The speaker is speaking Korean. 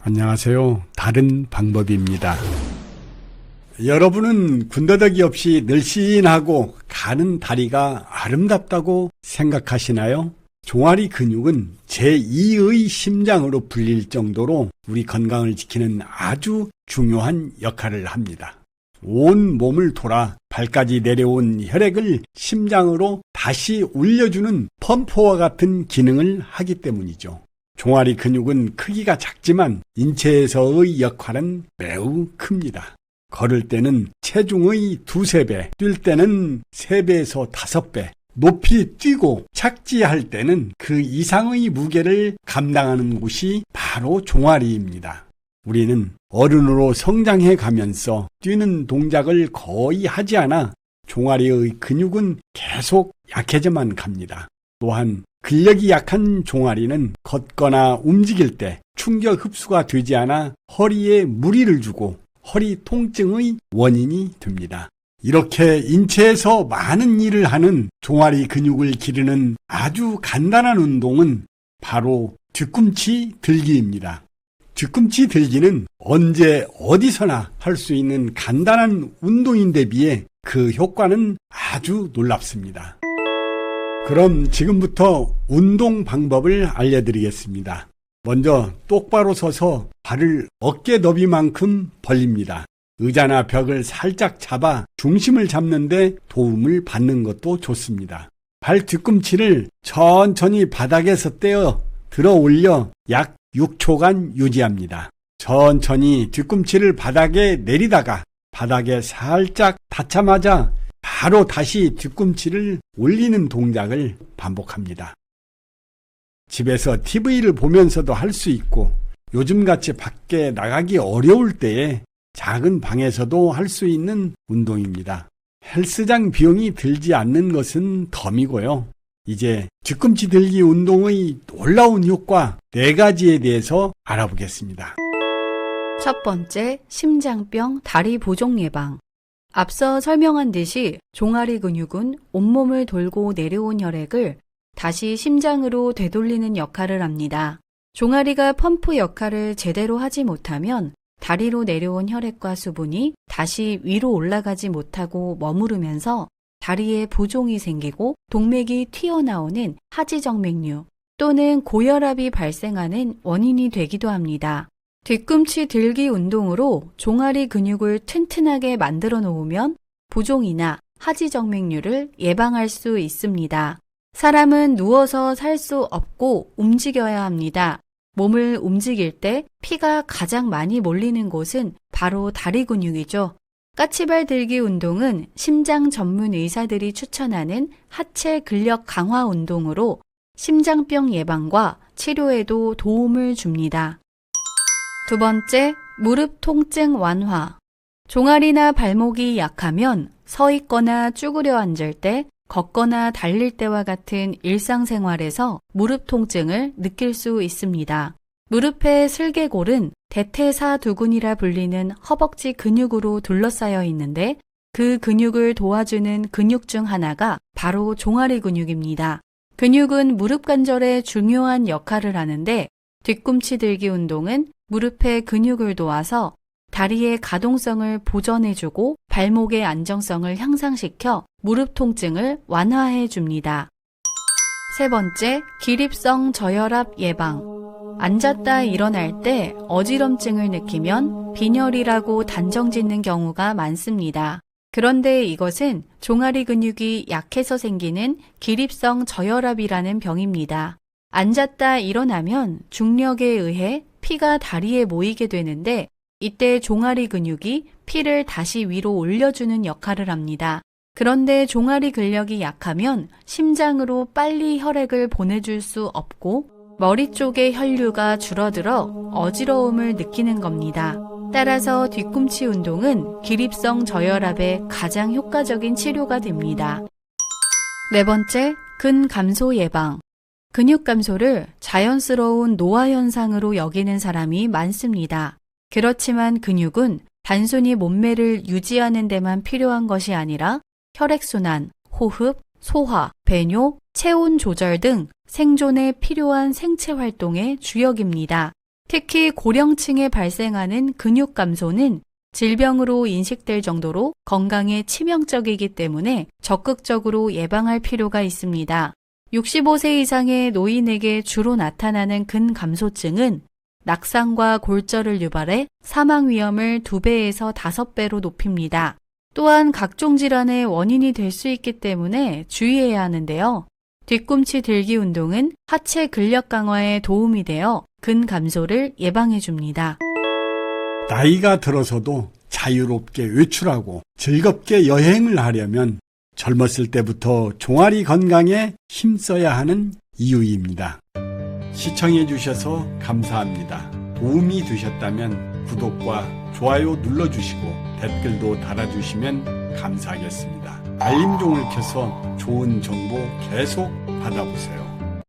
안녕하세요. 다른 방법입니다. 여러분은 군더더기 없이 늘씬하고 가는 다리가 아름답다고 생각하시나요? 종아리 근육은 제2의 심장으로 불릴 정도로 우리 건강을 지키는 아주 중요한 역할을 합니다. 온 몸을 돌아 발까지 내려온 혈액을 심장으로 다시 올려주는 펌프와 같은 기능을 하기 때문이죠. 종아리 근육은 크기가 작지만 인체에서의 역할은 매우 큽니다. 걸을 때는 체중의 2~3배, 뛸 때는 3배에서 5배, 높이 뛰고 착지할 때는 그 이상의 무게를 감당하는 곳이 바로 종아리입니다. 우리는 어른으로 성장해 가면서 뛰는 동작을 거의 하지 않아 종아리의 근육은 계속 약해져만 갑니다. 또한 근력이 약한 종아리는 걷거나 움직일 때 충격 흡수가 되지 않아 허리에 무리를 주고 허리 통증의 원인이 됩니다. 이렇게 인체에서 많은 일을 하는 종아리 근육을 기르는 아주 간단한 운동은 바로 뒤꿈치 들기입니다. 뒤꿈치 들기는 언제 어디서나 할 수 있는 간단한 운동인데 비해 그 효과는 아주 놀랍습니다. 그럼 지금부터 운동 방법을 알려드리겠습니다. 먼저 똑바로 서서 발을 어깨 너비만큼 벌립니다. 의자나 벽을 살짝 잡아 중심을 잡는 데 도움을 받는 것도 좋습니다. 발 뒤꿈치를 천천히 바닥에서 떼어 들어 올려 약 6초간 유지합니다. 천천히 뒤꿈치를 바닥에 내리다가 바닥에 살짝 닿자마자 바로 다시 뒤꿈치를 올리는 동작을 반복합니다. 집에서 TV를 보면서도 할 수 있고 요즘같이 밖에 나가기 어려울 때에 작은 방에서도 할 수 있는 운동입니다. 헬스장 비용이 들지 않는 것은 덤이고요. 이제 뒤꿈치 들기 운동의 놀라운 효과 4가지에 대해서 알아보겠습니다. 첫 번째, 심장병 다리 보종 예방. 앞서 설명한 듯이 종아리 근육은 온몸을 돌고 내려온 혈액을 다시 심장으로 되돌리는 역할을 합니다. 종아리가 펌프 역할을 제대로 하지 못하면 다리로 내려온 혈액과 수분이 다시 위로 올라가지 못하고 머무르면서 다리에 부종이 생기고 동맥이 튀어나오는 하지정맥류 또는 고혈압이 발생하는 원인이 되기도 합니다. 뒤꿈치 들기 운동으로 종아리 근육을 튼튼하게 만들어 놓으면 부종이나 하지정맥류를 예방할 수 있습니다. 사람은 누워서 살 수 없고 움직여야 합니다. 몸을 움직일 때 피가 가장 많이 몰리는 곳은 바로 다리 근육이죠. 까치발 들기 운동은 심장 전문 의사들이 추천하는 하체 근력 강화 운동으로 심장병 예방과 치료에도 도움을 줍니다. 두 번째, 무릎 통증 완화. 종아리나 발목이 약하면 서 있거나 쭈그려 앉을 때, 걷거나 달릴 때와 같은 일상생활에서 무릎 통증을 느낄 수 있습니다. 무릎의 슬개골은 대퇴사두근이라 불리는 허벅지 근육으로 둘러싸여 있는데 그 근육을 도와주는 근육 중 하나가 바로 종아리 근육입니다. 근육은 무릎 관절에 중요한 역할을 하는데 뒤꿈치 들기 운동은 무릎의 근육을 도와서 다리의 가동성을 보전해주고 발목의 안정성을 향상시켜 무릎 통증을 완화해 줍니다. 세 번째, 기립성 저혈압 예방. 앉았다 일어날 때 어지럼증을 느끼면 빈혈이라고 단정짓는 경우가 많습니다. 그런데 이것은 종아리 근육이 약해서 생기는 기립성 저혈압이라는 병입니다. 앉았다 일어나면 중력에 의해 피가 다리에 모이게 되는데 이때 종아리 근육이 피를 다시 위로 올려주는 역할을 합니다. 그런데 종아리 근력이 약하면 심장으로 빨리 혈액을 보내줄 수 없고 머리 쪽의 혈류가 줄어들어 어지러움을 느끼는 겁니다. 따라서 뒤꿈치 운동은 기립성 저혈압에 가장 효과적인 치료가 됩니다. 네 번째, 근감소 예방. 근육 감소를 자연스러운 노화 현상으로 여기는 사람이 많습니다. 그렇지만 근육은 단순히 몸매를 유지하는 데만 필요한 것이 아니라 혈액순환, 호흡, 소화, 배뇨, 체온 조절 등 생존에 필요한 생체 활동의 주역입니다. 특히 고령층에 발생하는 근육 감소는 질병으로 인식될 정도로 건강에 치명적이기 때문에 적극적으로 예방할 필요가 있습니다. 65세 이상의 노인에게 주로 나타나는 근감소증은 낙상과 골절을 유발해 사망 위험을 2배에서 5배로 높입니다. 또한 각종 질환의 원인이 될 수 있기 때문에 주의해야 하는데요. 뒤꿈치 들기 운동은 하체 근력 강화에 도움이 되어 근감소를 예방해 줍니다. 나이가 들어서도 자유롭게 외출하고 즐겁게 여행을 하려면 젊었을 때부터 종아리 건강에 힘써야 하는 이유입니다. 시청해 주셔서 감사합니다. 도움이 되셨다면 구독과 좋아요 눌러주시고 댓글도 달아주시면 감사하겠습니다. 알림종을 켜서 좋은 정보 계속 받아보세요.